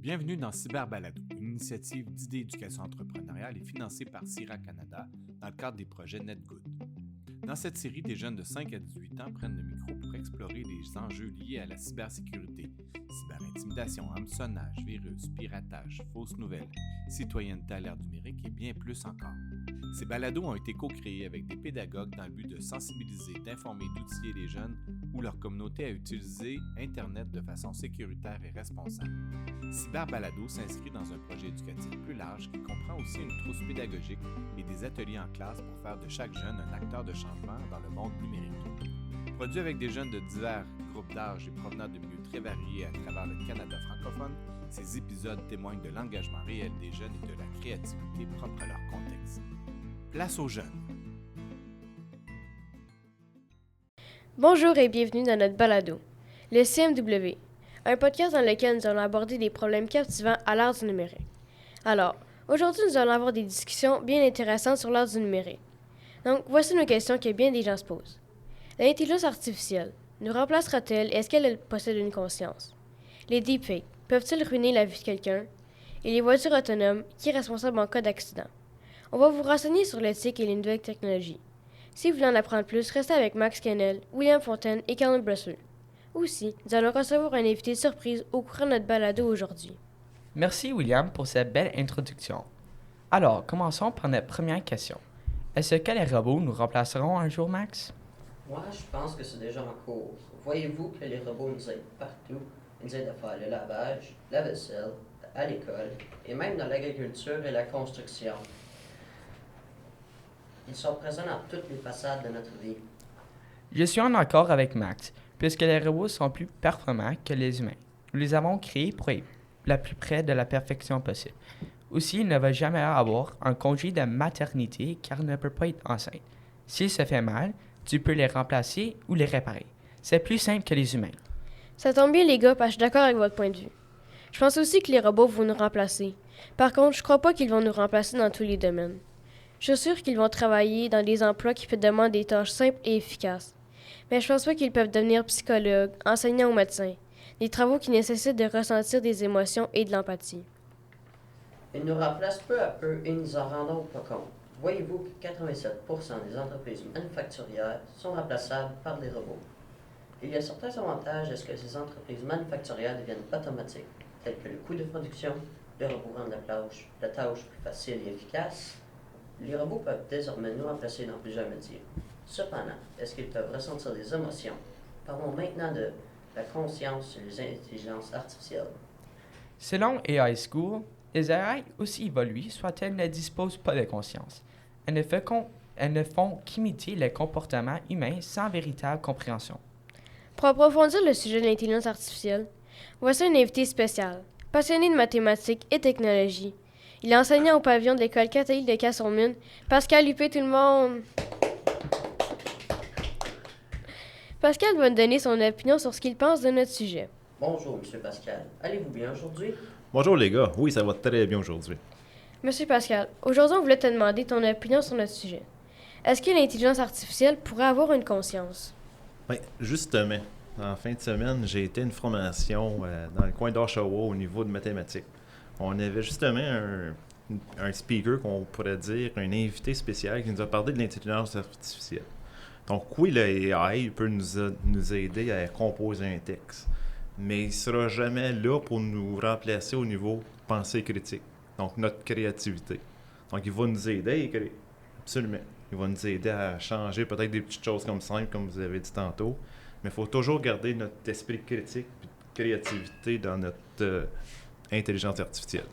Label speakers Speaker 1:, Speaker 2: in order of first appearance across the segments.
Speaker 1: Bienvenue dans Cyberbalado, une initiative d'idées d'éducation entrepreneuriale et financée par CIRA Canada dans le cadre des projets NetGood. Dans cette série, des jeunes de 5 à 18 ans prennent le micro pour explorer les enjeux liés à la cybersécurité, cyberintimidation, hameçonnage, virus, piratage, fausses nouvelles, citoyenneté à l'ère numérique et bien plus encore. Ces balados ont été co-créés avec des pédagogues dans le but de sensibiliser, d'informer, d'outiller les jeunes ou leur communauté à utiliser Internet de façon sécuritaire et responsable. Cyberbalado s'inscrit dans un projet éducatif plus large qui comprend aussi une trousse pédagogique et des ateliers en classe pour faire de chaque jeune un acteur de changement dans le monde numérique. Produit avec des jeunes de divers groupes d'âge et provenant de milieux très variés à travers le Canada francophone, ces épisodes témoignent de l'engagement réel des jeunes et de la créativité propre à leur contexte. Place aux jeunes.
Speaker 2: Bonjour et bienvenue dans notre balado, le CMW, un podcast dans lequel nous allons aborder des problèmes captivants à l'ère du numérique. Alors, aujourd'hui, nous allons avoir des discussions bien intéressantes sur l'ère du numérique. Donc, voici nos questions que bien des gens se posent. L'intelligence artificielle nous remplacera-t-elle? Est-ce qu'elle possède une conscience? Les deepfakes peuvent-ils ruiner la vie de quelqu'un? Et les voitures autonomes, qui est responsable en cas d'accident? On va vous renseigner sur l'éthique et les nouvelles technologies. Si vous voulez en apprendre plus, restez avec Max Kennel, William Fontaine et Carmen Bresser. Aussi, nous allons recevoir un invité surprise au courant de notre balado aujourd'hui.
Speaker 3: Merci William pour cette belle introduction. Alors, commençons par notre première question. Est-ce que les robots nous remplaceront un jour, Max?
Speaker 4: Moi, je pense que c'est déjà en cours. Voyez-vous que les robots nous aident partout. Ils nous aident à faire le lavage, la vaisselle, à l'école et même dans l'agriculture et la construction. Ils sont présents dans toutes les façades de notre vie.
Speaker 3: Je suis en accord avec Max, puisque les robots sont plus performants que les humains. Nous les avons créés pour être le plus près de la perfection possible. Aussi, il ne va jamais avoir un congé de maternité car il ne peut pas être enceinte. S'il se fait mal, tu peux les remplacer ou les réparer. C'est plus simple que les humains.
Speaker 2: Ça tombe bien les gars, parce que je suis d'accord avec votre point de vue. Je pense aussi que les robots vont nous remplacer. Par contre, je crois pas qu'ils vont nous remplacer dans tous les domaines. Je suis sûre qu'ils vont travailler dans des emplois qui demandent des tâches simples et efficaces. Mais je pense pas qu'ils peuvent devenir psychologues, enseignants ou médecins. Des travaux qui nécessitent de ressentir des émotions et de l'empathie.
Speaker 4: Ils nous remplacent peu à peu et nous en rendons pas compte. Voyez-vous que 87% des entreprises manufacturières sont remplaçables par des robots. Il y a certains avantages à ce que ces entreprises manufacturières deviennent automatiques, tels que le coût de production, les robots rendent la tâche plus facile et efficace. Les robots peuvent désormais nous remplacer dans plusieurs métiers. Cependant, est-ce qu'ils peuvent ressentir des émotions? Parlons maintenant de la conscience et les intelligences artificielles.
Speaker 3: Selon AI School, les AI aussi évoluent, soit elles ne disposent pas de conscience. Elles ne font qu'imiter les comportements humains sans véritable compréhension.
Speaker 2: Pour approfondir le sujet de l'intelligence artificielle, voici un invité spécial, passionné de mathématiques et technologie. Il est enseignant au pavillon de l'école catholique de Castleman. Pascal Huppé, tout le monde! Pascal va nous donner son opinion sur ce qu'il pense de notre sujet.
Speaker 4: Bonjour, M. Pascal. Allez-vous bien aujourd'hui?
Speaker 5: Bonjour les gars, oui ça va très bien aujourd'hui.
Speaker 2: Monsieur Pascal, aujourd'hui on voulait te demander ton opinion sur notre sujet. Est-ce que l'intelligence artificielle pourrait avoir une conscience?
Speaker 5: Oui, justement, en fin de semaine, j'ai été à une formation dans le coin d'Oshawa au niveau de mathématiques. On avait justement un speaker, qu'on pourrait dire, un invité spécial qui nous a parlé de l'intelligence artificielle. Donc oui, le AI peut nous aider à composer un texte, mais il ne sera jamais là pour nous remplacer au niveau pensée critique, donc notre créativité. Donc il va nous aider à écrire, absolument. Il va nous aider à changer peut-être des petites choses comme simples, comme vous avez dit tantôt, mais il faut toujours garder notre esprit critique et de créativité dans notre intelligence artificielle.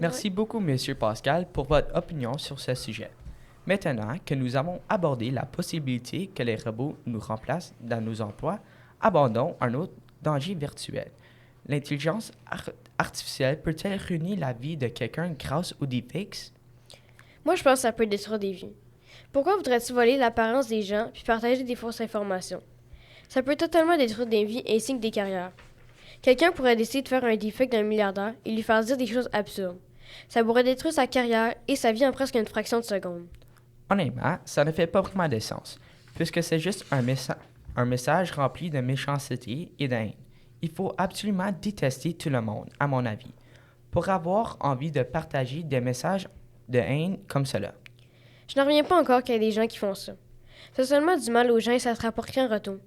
Speaker 3: Merci beaucoup, Monsieur Pascal, pour votre opinion sur ce sujet. Maintenant que nous avons abordé la possibilité que les robots nous remplacent dans nos emplois, abordons un autre danger virtuel. L'intelligence artificielle peut-elle ruiner la vie de quelqu'un grâce aux deepfakes?
Speaker 2: Moi, je pense que ça peut détruire des vies. Pourquoi voudrais-tu voler l'apparence des gens puis partager des fausses informations? Ça peut totalement détruire des vies ainsi que des carrières. Quelqu'un pourrait décider de faire un deepfake d'un milliardaire et lui faire dire des choses absurdes. Ça pourrait détruire sa carrière et sa vie en presque une fraction de seconde.
Speaker 3: Honnêtement, ça ne fait pas vraiment de sens, puisque c'est juste un message rempli de méchanceté et d'haine. Il faut absolument détester tout le monde, à mon avis, pour avoir envie de partager des messages de haine comme cela.
Speaker 2: Je n'en reviens pas encore qu'il y ait des gens qui font ça. C'est seulement du mal aux gens et ça ne te rapporte rien en retour.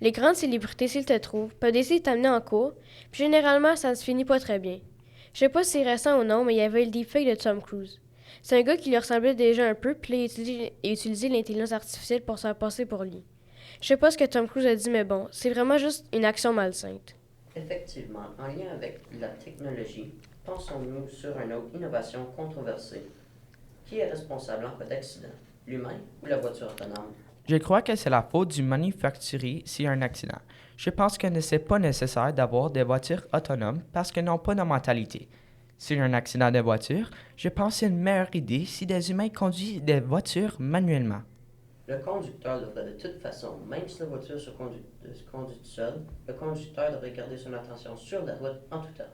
Speaker 2: Les grandes célébrités, s'ils te trouvent, peuvent essayer de t'amener en cours, puis généralement, ça ne se finit pas très bien. Je sais pas si c'est récent ou non, mais il y avait le deepfake de Tom Cruise. C'est un gars qui lui ressemblait déjà un peu, puis là, il a utilisé l'intelligence artificielle pour se faire passer pour lui. Je sais pas ce que Tom Cruise a dit, mais bon, c'est vraiment juste une action malsainte.
Speaker 4: Effectivement, en lien avec la technologie, pensons-nous sur une autre innovation controversée. Qui est responsable en cas d'accident? L'humain ou la voiture autonome?
Speaker 3: Je crois que c'est la faute du manufacturier s'il y a un accident. Je pense que ce n'est pas nécessaire d'avoir des voitures autonomes parce qu'elles n'ont pas de mentalité. S'il y a un accident de voiture, je pense que c'est une meilleure idée si des humains conduisent des voitures manuellement.
Speaker 4: Le conducteur devrait de toute façon, même si la voiture se conduit toute seule, le conducteur devrait garder son attention sur la route en tout temps.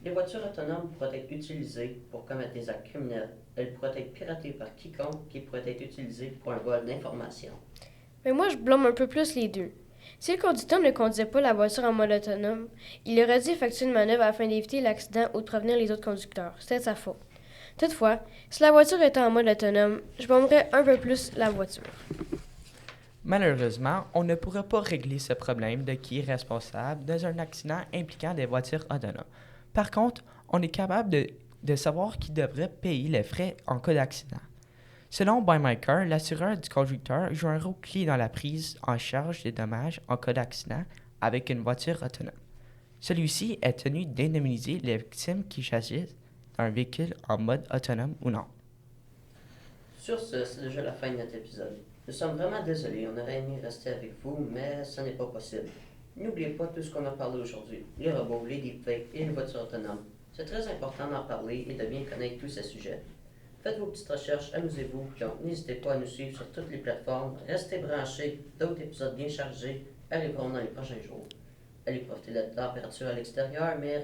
Speaker 4: Les voitures autonomes pourraient être utilisées pour commettre des actes criminels. Elles pourraient être piratées par quiconque qui pourrait être utilisées pour un vol d'informations.
Speaker 2: Mais moi, je blâme un peu plus les deux. Si le conducteur ne conduisait pas la voiture en mode autonome, il aurait dû effectuer une manœuvre afin d'éviter l'accident ou de prévenir les autres conducteurs. C'était de sa faute. Toutefois, si la voiture était en mode autonome, je blâmerais un peu plus la voiture.
Speaker 3: Malheureusement, on ne pourra pas régler ce problème de qui est responsable dans un accident impliquant des voitures autonomes. Par contre, on est capable de savoir qui devrait payer les frais en cas d'accident. Selon Buy My Car, l'assureur du conducteur joue un rôle clé dans la prise en charge des dommages en cas d'accident avec une voiture autonome. Celui-ci est tenu d'indemniser les victimes qui choisissent un véhicule en mode autonome ou non.
Speaker 4: Sur ce, c'est déjà la fin de notre épisode. Nous sommes vraiment désolés, on aurait aimé rester avec vous, mais ce n'est pas possible. N'oubliez pas tout ce qu'on a parlé aujourd'hui, les robots, les deepfakes et les voitures autonomes. C'est très important d'en parler et de bien connaître tous ces sujets. Faites vos petites recherches, amusez-vous, donc n'hésitez pas à nous suivre sur toutes les plateformes. Restez branchés, d'autres épisodes bien chargés arriveront dans les prochains jours. Allez profiter de la température à l'extérieur, mais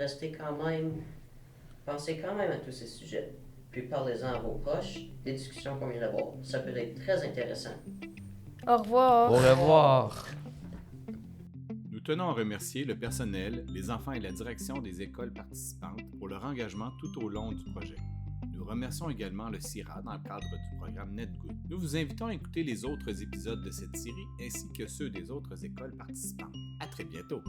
Speaker 4: pensez quand même à tous ces sujets. Puis parlez-en à vos proches, des discussions qu'on vient d'avoir. Ça peut être très intéressant.
Speaker 2: Au revoir.
Speaker 3: Au revoir!
Speaker 1: Nous tenons à remercier le personnel, les enfants et la direction des écoles participantes pour leur engagement tout au long du projet. Nous remercions également le CIRA dans le cadre du programme NetGood. Nous vous invitons à écouter les autres épisodes de cette série ainsi que ceux des autres écoles participantes. À très bientôt!